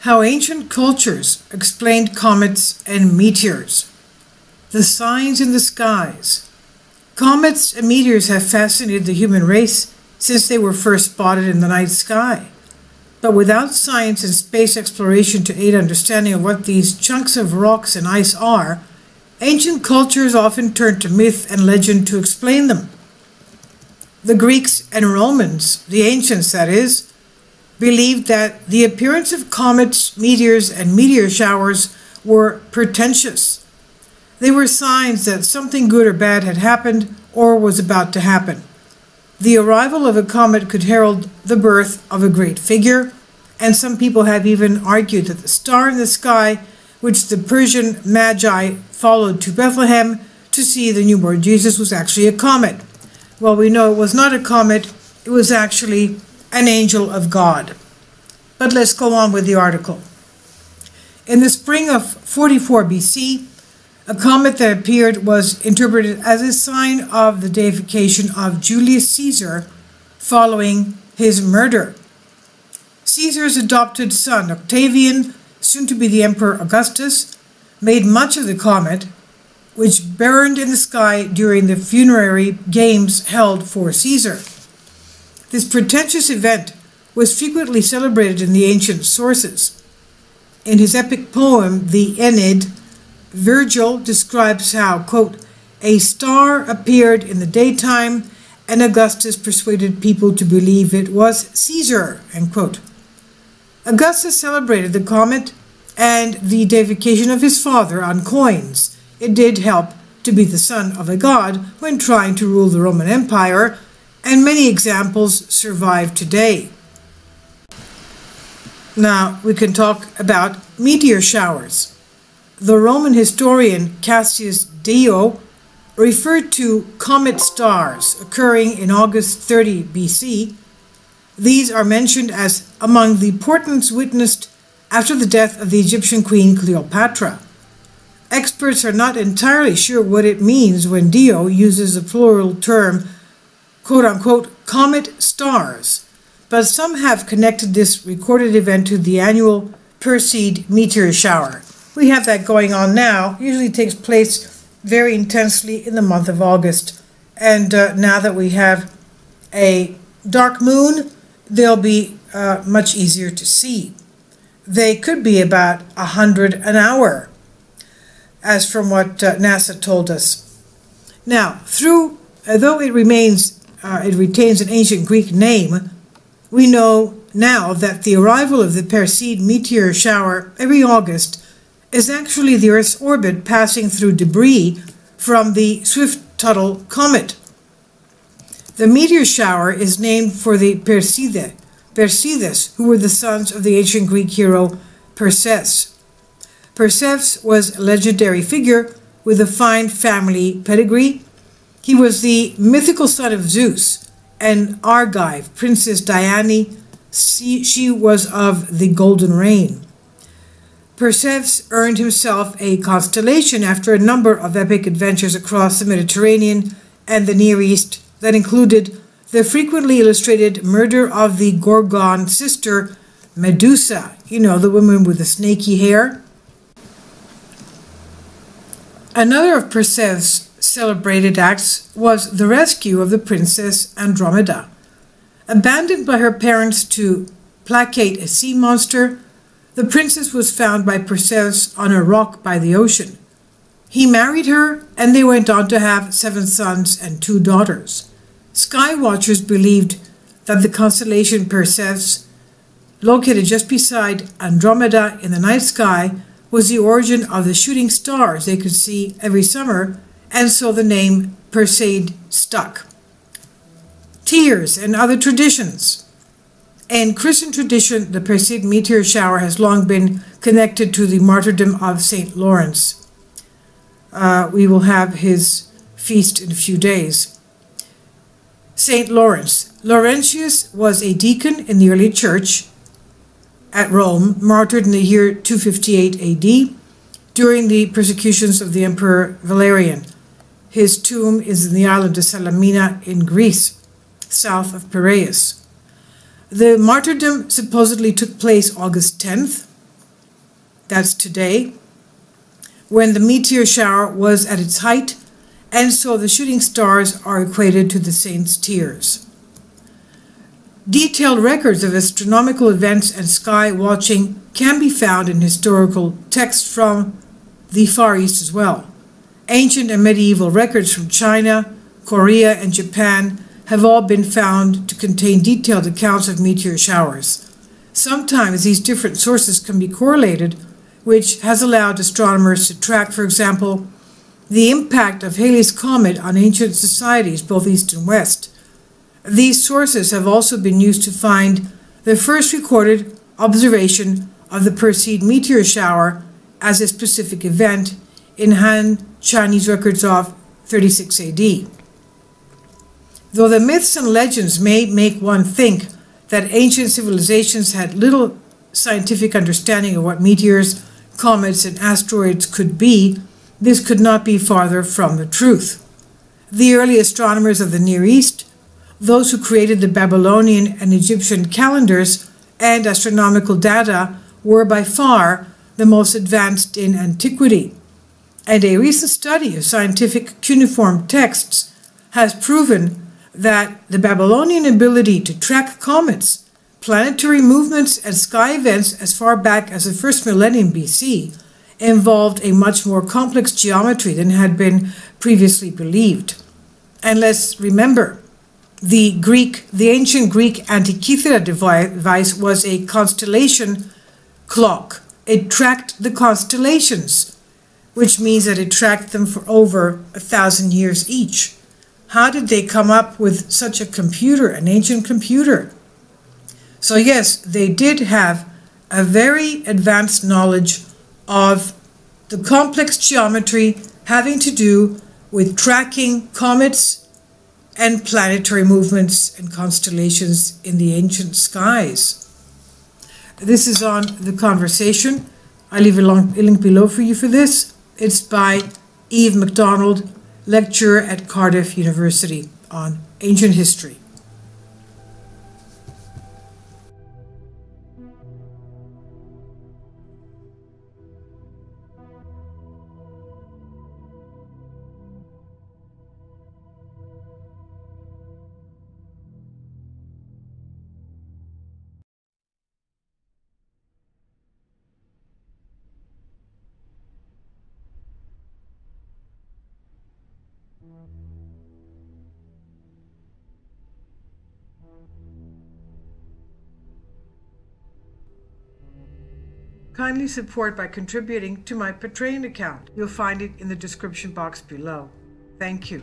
How ancient cultures explained comets and meteors. The signs in the skies. Comets and meteors have fascinated the human race since they were first spotted in the night sky. But without science and space exploration to aid understanding of what these chunks of rocks and ice are, ancient cultures often turned to myth and legend to explain them. The Greeks and Romans, the ancients that is, believed that the appearance of comets, meteors, and meteor showers were portentous. They were signs that something good or bad had happened or was about to happen. The arrival of a comet could herald the birth of a great figure, and some people have even argued that the star in the sky, which the Persian Magi followed to Bethlehem to see the newborn Jesus, was actually a comet. Well, we know it was not a comet, it was actually an angel of God. But let's go on with the article. In the spring of 44 BC, a comet that appeared was interpreted as a sign of the deification of Julius Caesar following his murder. Caesar's adopted son, Octavian, soon to be the Emperor Augustus, made much of the comet, which burned in the sky during the funerary games held for Caesar. This portentous event was frequently celebrated in the ancient sources. In his epic poem, the Aeneid, Virgil describes how, quote, a star appeared in the daytime and Augustus persuaded people to believe it was Caesar, end quote. Augustus celebrated the comet and the deification of his father on coins. It did help to be the son of a god when trying to rule the Roman Empire, and many examples survive today. Now we can talk about meteor showers. The Roman historian Cassius Dio referred to comet stars occurring in August 30 BC. These are mentioned as among the portents witnessed after the death of the Egyptian queen Cleopatra. Experts are not entirely sure what it means when Dio uses the plural term, quote-unquote, comet stars, but some have connected this recorded event to the annual Perseid meteor shower. We have that going on now. It usually takes place very intensely in the month of August. And now that we have a dark moon, they'll be much easier to see. They could be about 100 an hour, as from what NASA told us. Now, though it retains an ancient Greek name, we know now that the arrival of the Perseid meteor shower every August is actually the Earth's orbit passing through debris from the Swift-Tuttle comet. The meteor shower is named for the Perseids, who were the sons of the ancient Greek hero Perseus. Perseus was a legendary figure with a fine family pedigree. He was the mythical son of Zeus and Argive, Princess Diane. She was of the Golden Reign. Perseus earned himself a constellation after a number of epic adventures across the Mediterranean and the Near East that included the frequently illustrated murder of the Gorgon sister Medusa, you know, the woman with the snaky hair. Another of Perseus' celebrated acts was the rescue of the princess Andromeda. Abandoned by her parents to placate a sea monster, the princess was found by Perseus on a rock by the ocean. He married her, and they went on to have 7 sons and 2 daughters. Sky watchers believed that the constellation Perseus, located just beside Andromeda in the night sky, was the origin of the shooting stars they could see every summer, and so the name Perseid stuck. Tears and other traditions. In Christian tradition, the Perseid meteor shower has long been connected to the martyrdom of St. Lawrence. We will have his feast in a few days. St. Lawrence. Laurentius was a deacon in the early church at Rome, martyred in the year 258 AD during the persecutions of the Emperor Valerian. His tomb is in the island of Salamina in Greece, south of Piraeus. The martyrdom supposedly took place August 10th, that's today, when the meteor shower was at its height, and so the shooting stars are equated to the saints' tears. Detailed records of astronomical events and sky watching can be found in historical texts from the Far East as well. Ancient and medieval records from China, Korea, and Japan have all been found to contain detailed accounts of meteor showers. Sometimes these different sources can be correlated, which has allowed astronomers to track, for example, the impact of Halley's Comet on ancient societies, both East and West. These sources have also been used to find the first recorded observation of the Perseid meteor shower as a specific event in Han Chinese records of 36 AD. Though the myths and legends may make one think that ancient civilizations had little scientific understanding of what meteors, comets, and asteroids could be, this could not be farther from the truth. The early astronomers of the Near East, those who created the Babylonian and Egyptian calendars and astronomical data, were by far the most advanced in antiquity. And a recent study of scientific cuneiform texts has proven that the Babylonian ability to track comets, planetary movements, and sky events as far back as the first millennium BC involved a much more complex geometry than had been previously believed. And let's remember, the ancient Greek Antikythera device was a constellation clock. It tracked the constellations, which means that it tracked them for over 1,000 years each. How did they come up with such a computer, an ancient computer? So yes, they did have a very advanced knowledge of the complex geometry having to do with tracking comets and planetary movements and constellations in the ancient skies. This is on The Conversation. I leave a link below for you for this. It's by Eve MacDonald, lecturer at Cardiff University on ancient history. Kindly support by contributing to my Patreon account. You'll find it in the description box below. Thank you.